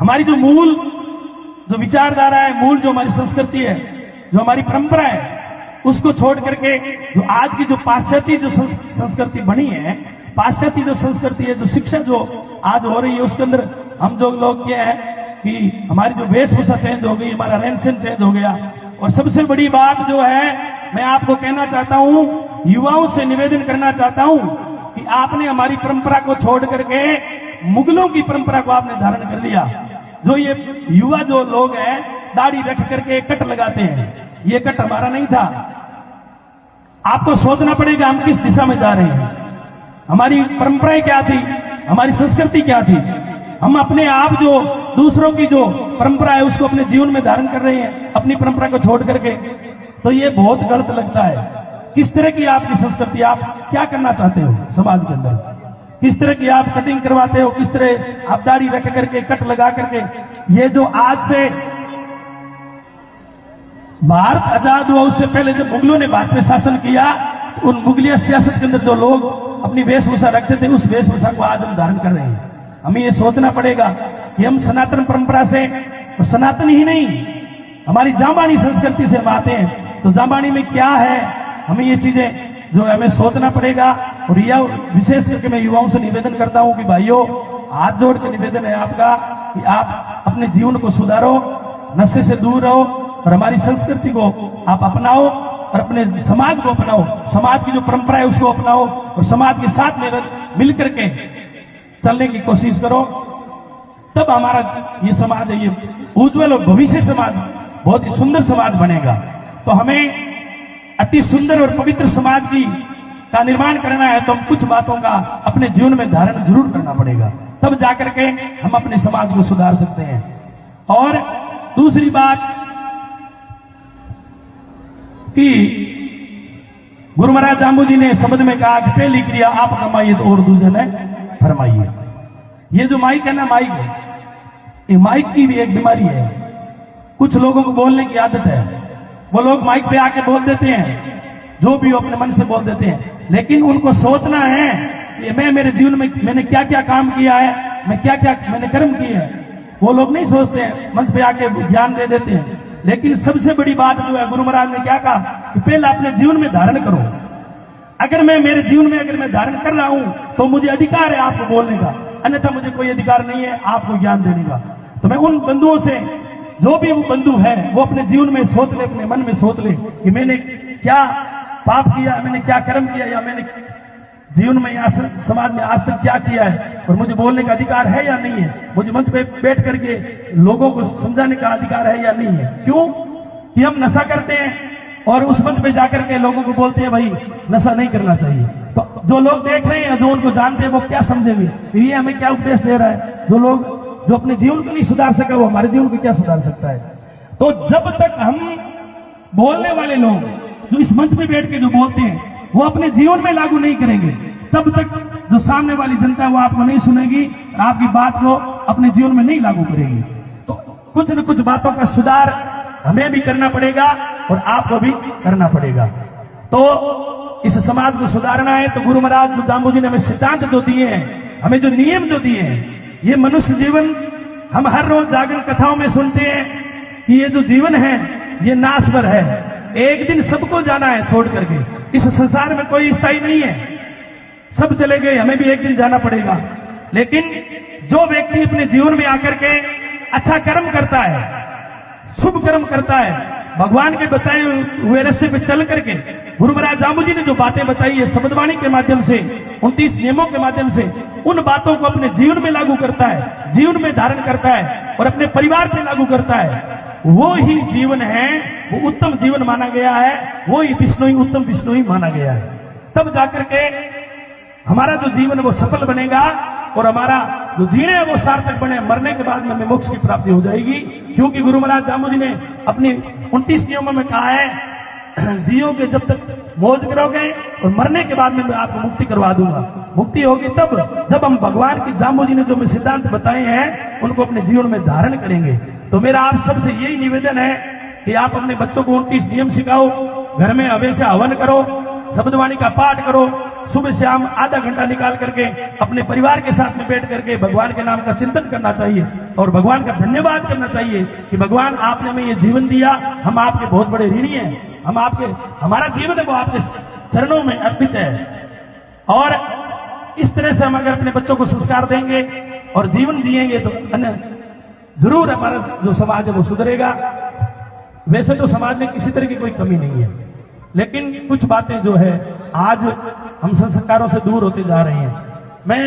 हमारी जो मूल जो विचारधारा है, मूल जो हमारी संस्कृति है, जो हमारी परंपरा है, उसको छोड़ करके जो आज की जो पाश्चात्य जो संस्कृति बनी है, पाश्चात्य जो संस्कृति है, जो शिक्षा जो आज हो रही है, उसके अंदर हम जो लोग क्या है कि हमारी जो वेशभूषा चेंज हो गई, हमारा रहन सहन चेंज हो गया। और सबसे बड़ी बात जो है, मैं आपको कहना चाहता हूं, युवाओं से निवेदन करना चाहता हूं कि आपने हमारी परंपरा को छोड़ करके मुगलों की परंपरा को आपने धारण कर लिया। जो ये युवा जो लोग हैं दाढ़ी रख करके कट लगाते हैं, ये कट हमारा नहीं था। आपको सोचना पड़ेगा हम किस दिशा में जा रहे हैं, हमारी परंपराएं क्या थी, हमारी संस्कृति क्या थी। हम अपने आप जो दूसरों की जो परंपरा है उसको अपने जीवन में धारण कर रहे हैं, अपनी परंपरा को छोड़ करके। तो ये बहुत गलत लगता है। किस तरह की आपकी संस्कृति, आप क्या करना चाहते हो समाज के अंदर, किस तरह की आप कटिंग करवाते हो, किस तरह आप दाढ़ी रख करके कट लगा करके। ये जो आज से भारत आजाद हुआ उससे पहले जब मुगलों ने भारत में शासन किया, तो उन मुगलिया सियासत के अंदर जो लोग अपनी वेशभूषा रखते थे, उस वेशभूषा को आज हम धारण कर रहे हैं। हमें ये सोचना पड़ेगा कि हम सनातन परंपरा से, तो सनातन ही नहीं, हमारी जांबानी संस्कृति से हम आते हैं। तो जांबानी में क्या है, हमें ये चीजें जो हमें सोचना पड़ेगा। और यह विशेष करके मैं युवाओं से निवेदन करता हूं कि भाइयों, हाथ जोड़ के निवेदन है आपका कि आप अपने जीवन को सुधारो, नशे से दूर रहो और हमारी संस्कृति को आप अपनाओ और अपने समाज को अपनाओ, समाज की जो परंपरा है उसको अपनाओ और समाज के साथ मिल करके चलने की कोशिश करो। तब हमारा ये समाज है, ये उज्जवल और भविष्य समाज, बहुत ही सुंदर समाज बनेगा। तो हमें अति सुंदर और पवित्र समाज का निर्माण करना है, तो हम कुछ बातों का अपने जीवन में धारण जरूर करना पड़ेगा, तब जाकर के हम अपने समाज को सुधार सकते हैं। और दूसरी बात कि गुरु महाराज जाम्बू जी ने शब्द में कहा कि पहली क्रिया आप कमाइए तो और दूसरे ने फरमाइए। ये जो माइक है ना, माइक है, ये माइक की भी एक बीमारी है। कुछ लोगों को बोलने की आदत है, वो लोग माइक पे आके बोल देते हैं, जो भी अपने मन से बोल देते हैं। लेकिन उनको सोचना है कि मैं मेरे जीवन में मैंने क्या क्या काम किया है, मैं क्या क्या मैंने कर्म किए हैं। वो लोग नहीं सोचते हैं, मंच पे आके ज्ञान दे देते हैं। लेकिन सबसे बड़ी बात जो है, गुरु महाराज ने क्या कहा कि पहले अपने जीवन में धारण करो। अगर मैं मेरे जीवन में अगर मैं धारण कर रहा हूं तो मुझे अधिकार है आपको बोलने का, अन्यथा मुझे कोई अधिकार नहीं है आपको ज्ञान देने का। तो मैं उन बंधुओं से, जो भी वो बंधु है, वो अपने जीवन में सोच ले, अपने मन में सोच ले कि मैंने क्या पाप किया, मैंने क्या कर्म किया, या मैंने जीवन में या समाज में आज तक क्या किया है, और मुझे बोलने का अधिकार है या नहीं है, मुझे मंच पे बैठ करके लोगों को समझाने का अधिकार है या नहीं है। क्यों कि हम नशा करते हैं और उस मंच पे जाकर के लोगों को बोलते हैं भाई नशा नहीं करना चाहिए। तो जो लोग देख रहे हैं, जो उनको जानते हैं, वो क्या समझेंगे, ये हमें क्या उपदेश दे रहा है। जो लोग जो अपने जीवन को नहीं सुधार सका, वो हमारे जीवन को क्या सुधार सकता है। तो जब तक हम बोलने वाले लोग जो इस मंच पे बैठ के जो बोलते हैं वो अपने जीवन में लागू नहीं करेंगे, तब तक जो सामने वाली जनता है वो आपको नहीं सुनेगी, आपकी बात को अपने जीवन में नहीं लागू करेगी। तो कुछ न कुछ बातों का सुधार हमें भी करना पड़ेगा और आपको भी करना पड़ेगा। तो इस समाज को सुधारना है तो गुरु महाराज जो जाम्बू जी ने हमें सिद्धांत जो दिए हैं, हमें जो नियम जो दिए हैं, ये मनुष्य जीवन हम हर रोज जागरण कथाओं में सुनते हैं कि ये जो जीवन है ये नाशवर है, एक दिन सबको जाना है छोड़ करके। इस संसार में कोई स्थायी नहीं है, सब चले गए, हमें भी एक दिन जाना पड़ेगा। लेकिन जो व्यक्ति अपने जीवन में आकर के अच्छा कर्म करता है, शुभ कर्म करता है, भगवान के बताए हुए रास्ते पे चल करके, गुरु महाराज जाम्बू जी ने जो बातें बताई है शब्दवाणी के माध्यम से, 29 नियमों के माध्यम से, उन बातों को अपने जीवन में लागू करता है, जीवन में धारण करता है और अपने परिवार पे लागू करता है, वो ही जीवन है, वो उत्तम जीवन माना गया है, वो ही विष्णुई उत्तम विष्णुई माना गया है। तब जाकर के हमारा जो जीवन है वो सफल बनेगा और हमारा जो जीने है वो सार्थक बने। मरने के बाद में हमें मोक्ष की प्राप्ति हो जाएगी, क्योंकि गुरु महाराज जाम्बू जी ने अपनी 29 नियमों में कहा है जियोगे जब तक मौज करोगे और मरने के बाद में मैं आपको मुक्ति करवा दूंगा। मुक्ति होगी तब जब हम भगवान की जाम्बू जी ने जो सिद्धांत बताए हैं उनको अपने जीवन में धारण करेंगे। तो मेरा आप सबसे यही निवेदन है कि आप अपने बच्चों को 29 नियम सिखाओ, घर में हमेशा हवन करो, शब्दवाणी का पाठ करो, सुबह शाम आधा घंटा निकाल करके अपने परिवार के साथ में बैठ करके भगवान के नाम का चिंतन करना चाहिए और भगवान का धन्यवाद करना चाहिए कि भगवान आपने हमें ये जीवन दिया, हम आपके बहुत बड़े ऋणी हैं, हम आपके, हमारा जीवन है वो आपके चरणों में अर्पित है। और इस तरह से हम अगर अपने बच्चों को संस्कार देंगे और जीवन जिएंगे तो जरूर हमारा जो समाज है वो सुधरेगा। वैसे तो समाज में किसी तरह की कोई कमी नहीं है, लेकिन कुछ बातें जो है आज हम संस्कारों से दूर होते जा रहे हैं। मैं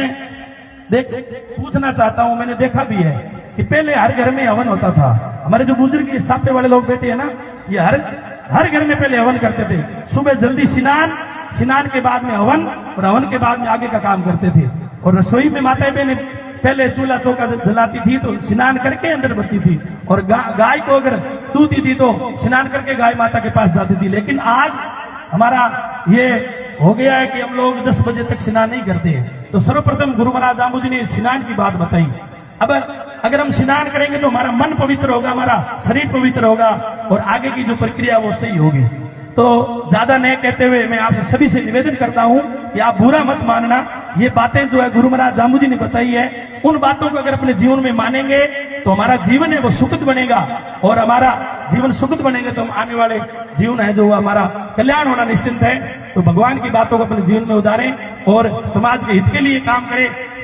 पूछना चाहता हूं, मैंने देखा भी है कि पहले हर घर में हवन होता था। हमारे जो बुजुर्ग साफे वाले लोग बैठे हैं ना, ये हर घर में पहले हवन करते थे। सुबह जल्दी स्नान के बाद में हवन और हवन के बाद में आगे का काम करते थे। और रसोई में माताएं बहनें पहले चूल्हा चौका जलाती थी तो स्नान करके अंदर बढ़ती थी, और गाय को अगर दूधी थी तो स्नान करके गाय माता के पास जाती थी। लेकिन आज हमारा ये हो गया है कि हम लोग 10 बजे तक स्नान नहीं करते हैं। तो सर्वप्रथम गुरु महाराज जाम्बू जी ने स्नान की बात बताई। अब अगर हम स्नान करेंगे तो हमारा मन पवित्र होगा, हमारा शरीर पवित्र होगा और आगे की जो प्रक्रिया वो सही होगी। तो ज्यादा नहीं कहते हुए मैं आप सभी से निवेदन करता हूं कि आप बुरा मत मानना। ये बातें जो है गुरु महाराज जाम्बू जी ने बताई है, उन बातों को अगर अपने जीवन में मानेंगे तो हमारा जीवन है वो सुखद बनेगा, और हमारा जीवन सुखद बनेगा तो हम आने वाले जीवन है जो हमारा कल्याण होना निश्चिंत है। तो भगवान की बातों को अपने जीवन में उतारें और समाज के हित के लिए काम करें।